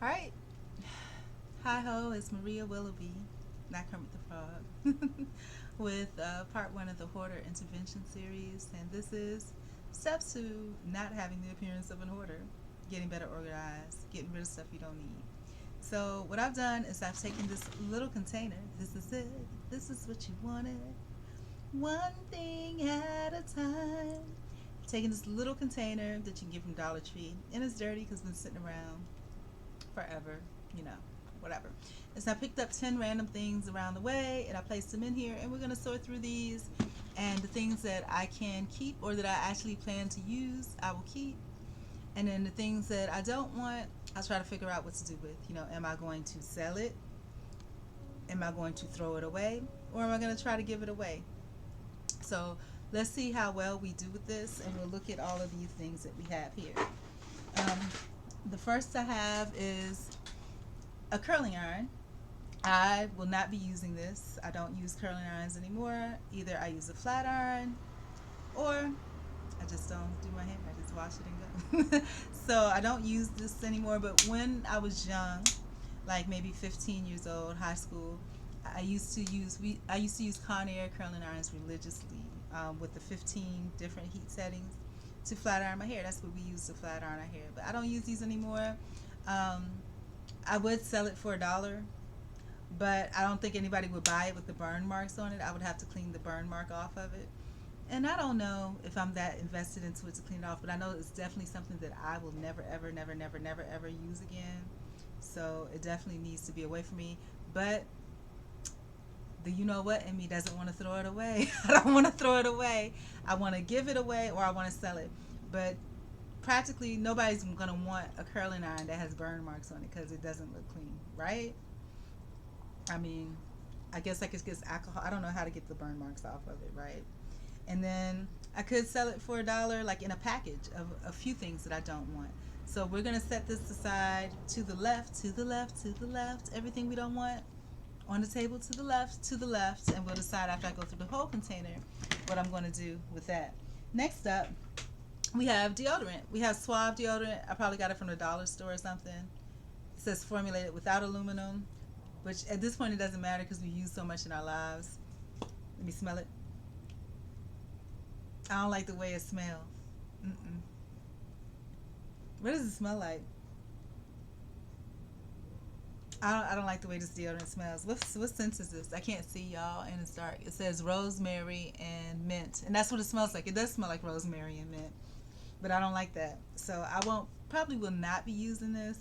All right. Hi ho, it's Maria Willoughby, not Kermit the Frog, with part one of the Hoarder intervention series. And this is steps to not having the appearance of an hoarder, getting better organized, getting rid of stuff you don't need. So, what I've done is I've taken this little container. This is it. This is what you wanted. One thing at a time. Taking this little container that you can get from Dollar Tree, and it's dirty because it's been sitting around forever, you know, whatever. And so I picked up 10 random things around the way and I placed them in here, and we're going to sort through these. And the things that I can keep or that I actually plan to use, I will keep. And then the things that I don't want, I'll try to figure out what to do with. You know, am I going to sell it? Am I going to throw it away? Or am I going to try to give it away? So let's see how well we do with this, and we'll look at all of these things that we have here. Um, the first I have is a curling iron. I will not be using this. I don't use curling irons anymore. Either I use a flat iron or I just don't do my hair. I just wash it and go. So I don't use this anymore. But when I was young, like maybe 15 years old, high school, I used to use Conair curling irons religiously with the 15 different heat settings to flat iron my hair. That's what we use to flat iron our hair. But I don't use these anymore. Um, I would sell it for $1, but I don't think anybody would buy it with the burn marks on it. I would have to clean the burn mark off of it. And I don't know if I'm that invested into it to clean it off, but I know it's definitely something that I will never, ever, never, never, never, ever use again. So it definitely needs to be away from me. But the you know what in me doesn't want to throw it away. I don't want to throw it away. I want to give it away or I want to sell it. But practically nobody's going to want a curling iron that has burn marks on it because it doesn't look clean, right? I mean, I guess I could get alcohol. I don't know how to get the burn marks off of it, right? And then I could sell it for $1, like in a package of a few things that I don't want. So we're gonna set this aside to the left, to the left, to the left. Everything we don't want on the table to the left, and we'll decide after I go through the whole container what I'm going to do with that. Next up, we have deodorant. We have Suave deodorant. I probably got it from the dollar store or something. It says formulated without aluminum, which at this point it doesn't matter because we use so much in our lives. Let me smell it. I don't like the way it smells. Mm-mm. What does it smell like? I don't like the way this deodorant smells. What scent is this? I can't see y'all and it's dark. It says rosemary and mint. And that's what it smells like. It does smell like rosemary and mint. But I don't like that. So I won't probably will not be using this.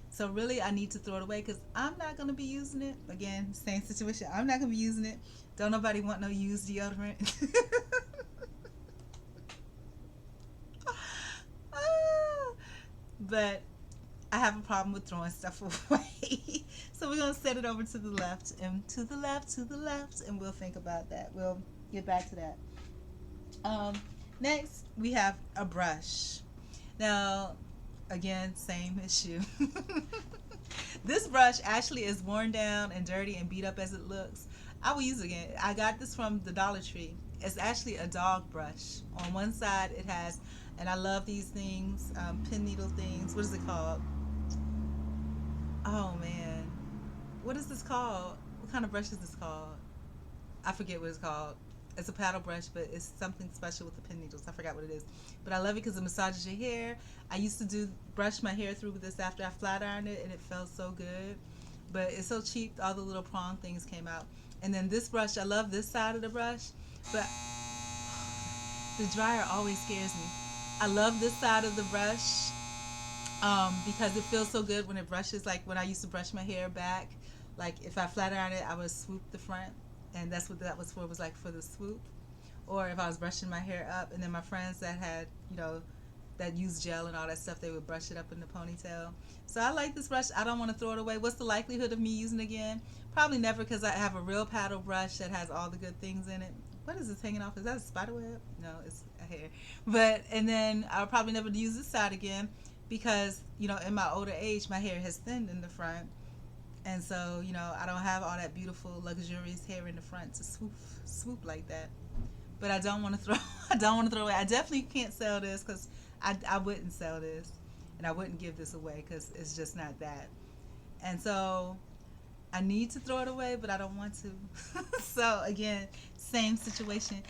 So really I need to throw it away because I'm not gonna be using it. Again, same situation. I'm not gonna be using it. Don't nobody want no used deodorant. Ah, but I have a problem with throwing stuff away. So we're going to set it over to the left and to the left, to the left, and we'll think about that. We'll get back to that. Um, Next, we have a brush. Now, again, same issue. This brush actually is worn down and dirty and beat up as it looks. I will use it again. I got this from the Dollar Tree. It's actually a dog brush. On one side, it has, and I love these things, pin needle things. What is it called? Oh man, what is this called? What kind of brush is this called? I forget what it's called. It's a paddle brush, but it's something special with the pin needles. I forgot what it is, but I love it because it massages your hair. I used to brush my hair through with this after I flat ironed it, and it felt so good. But it's so cheap. All the little prong things came out, and then this brush. I love this side of the brush, but the dryer always scares me. I love this side of the brush because it feels so good when it brushes. Like when I used to brush my hair back, like if I flat iron it, I would swoop the front, and that's what that was for. Was like for the swoop, or if I was brushing my hair up, and then my friends that had that used gel and all that stuff, they would brush it up in the ponytail. So I like this brush. I don't want to throw it away. What's the likelihood of me using it again? Probably never, because I have a real paddle brush that has all the good things in it. What is this hanging off? Is that a spider web? No, it's a hair. But and then I'll probably never use this side again because in my older age my hair has thinned in the front, and so I don't have all that beautiful luxurious hair in the front to swoop like that. But I don't want to throw I don't want to throw away. I definitely can't sell this because I wouldn't sell this, and I wouldn't give this away because it's just not that. And so I need to throw it away, but I don't want to. So again, same situation.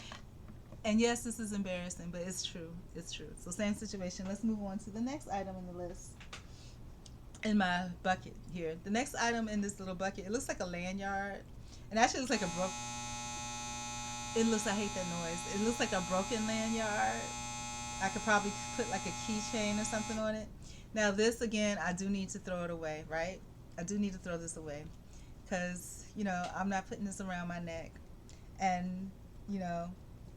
And yes, this is embarrassing, but it's true. It's true. So same situation. Let's move on to the next item in the list. In my bucket here. The next item in this little bucket, it looks like a lanyard. And actually looks like a broke. It looks, I hate that noise. It looks like a broken lanyard. I could probably put like a keychain or something on it. Now this again, I do need to throw it away, right? I do need to throw this away because, I'm not putting this around my neck. And,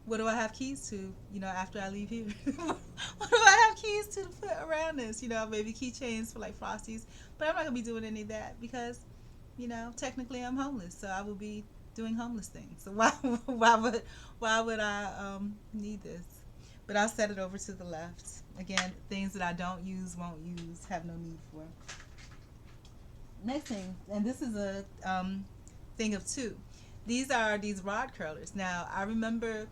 what do I have keys to, after I leave here? What do I have keys to put around this? Maybe keychains for like Frosties. But I'm not going to be doing any of that because, technically I'm homeless. So I will be doing homeless things. So why would I need this? But I'll set it over to the left. Again, things that I don't use, won't use, have no need for. Next thing, and this is a thing of two. These are these rod curlers. Now, I remember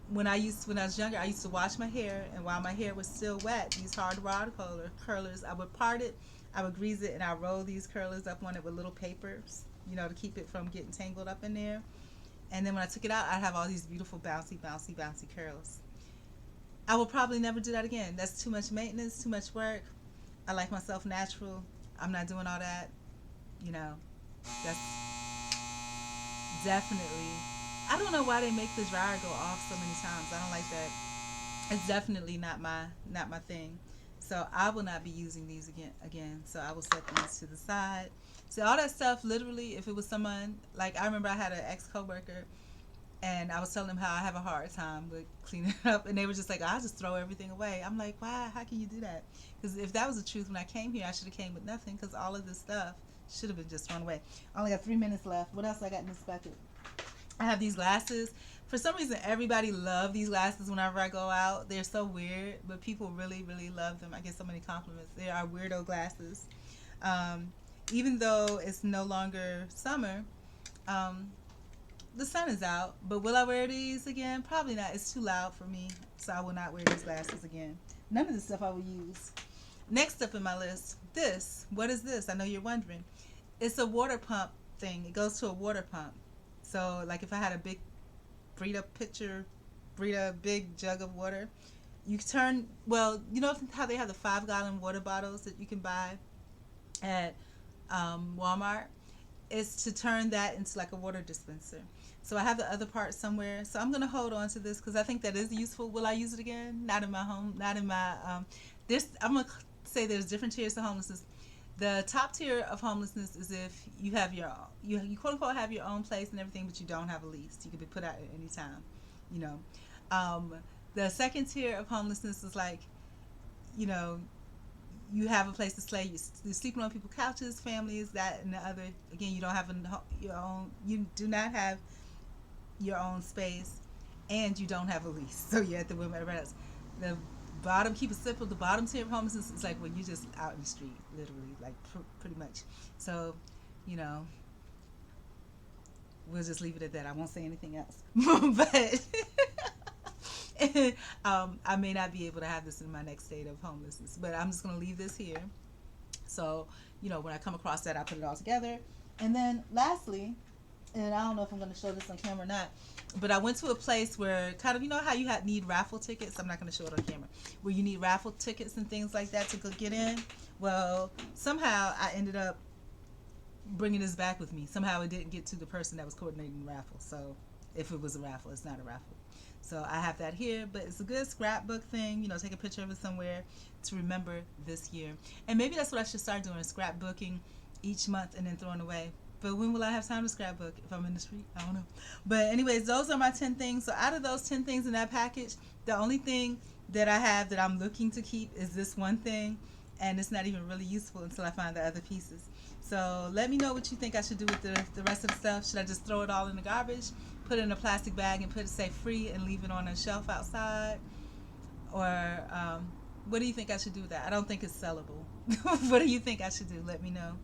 when I was younger, I used to wash my hair, and while my hair was still wet, these hard rod curlers, I would part it, I would grease it, and I roll these curlers up on it with little papers, to keep it from getting tangled up in there. And then when I took it out, I'd have all these beautiful bouncy, bouncy, bouncy curls. I will probably never do that again. That's too much maintenance, too much work. I like myself natural. I'm not doing all that. That's definitely, I don't know why they make the dryer go off so many times. I don't like that. It's definitely not my thing. So I will not be using these again. So I will set these to the side. So all that stuff, literally, if it was someone, like I remember I had an ex-coworker, and I was telling them how I have a hard time with cleaning it up, and they were just like, I'll just throw everything away. I'm like, why? How can you do that? Because if that was the truth when I came here, I should have came with nothing, because all of this stuff should have been just thrown away. I only got 3 minutes left. What else I got in this bucket? I have these glasses. For some reason, everybody loves these glasses whenever I go out. They're so weird, but people really, really love them. I get so many compliments. They are weirdo glasses. Even though it's no longer summer, the sun is out, but will I wear these again? Probably not. It's too loud for me, so I will not wear these glasses again. None of this stuff I will use. Next up in my list, what is this? I know you're wondering. It's a water pump thing. It goes to a water pump. So like if I had a big big jug of water, you turn, well, you know how they have the 5-gallon water bottles that you can buy at Walmart? Is to turn that into like a water dispenser. So I have the other part somewhere. So I'm going to hold on to this because I think that is useful. Will I use it again? Not in my home. Not in my. I'm going to say there's different tiers of homelessness. The top tier of homelessness is if you have your own, you quote unquote have your own place and everything, but you don't have a lease. You can be put out at any time. The second tier of homelessness is like, you have a place to stay. You're sleeping on people's couches, families, that and the other. Again, you don't have your own. You do not have your own space, and you don't have a lease. So you're at the whim of everybody else. The bottom, keep it simple. The bottom tier of homelessness is like when you're just out in the street, literally, like pretty much. So, we'll just leave it at that. I won't say anything else. But. I may not be able to have this in my next state of homelessness, but I'm just going to leave this here. So, when I come across that, I put it all together. And then lastly, and I don't know if I'm going to show this on camera or not, but I went to a place where kind of, how you need raffle tickets. I'm not going to show it on camera. Where you need raffle tickets and things like that to go get in. Well, somehow I ended up bringing this back with me. Somehow it didn't get to the person that was coordinating the raffle. So if it was a raffle, it's not a raffle. So I have that here, but it's a good scrapbook thing, take a picture of it somewhere to remember this year. And maybe that's what I should start doing, scrapbooking each month and then throwing away. But when will I have time to scrapbook? If I'm in the street? I don't know. But anyways, those are my 10 things. So out of those 10 things in that package, the only thing that I have that I'm looking to keep is this one thing. And it's not even really useful until I find the other pieces. So let me know what you think I should do with the rest of the stuff. Should I just throw it all in the garbage, put it in a plastic bag and say free and leave it on a shelf outside? Or what do you think I should do with that? I don't think it's sellable. What do you think I should do? Let me know.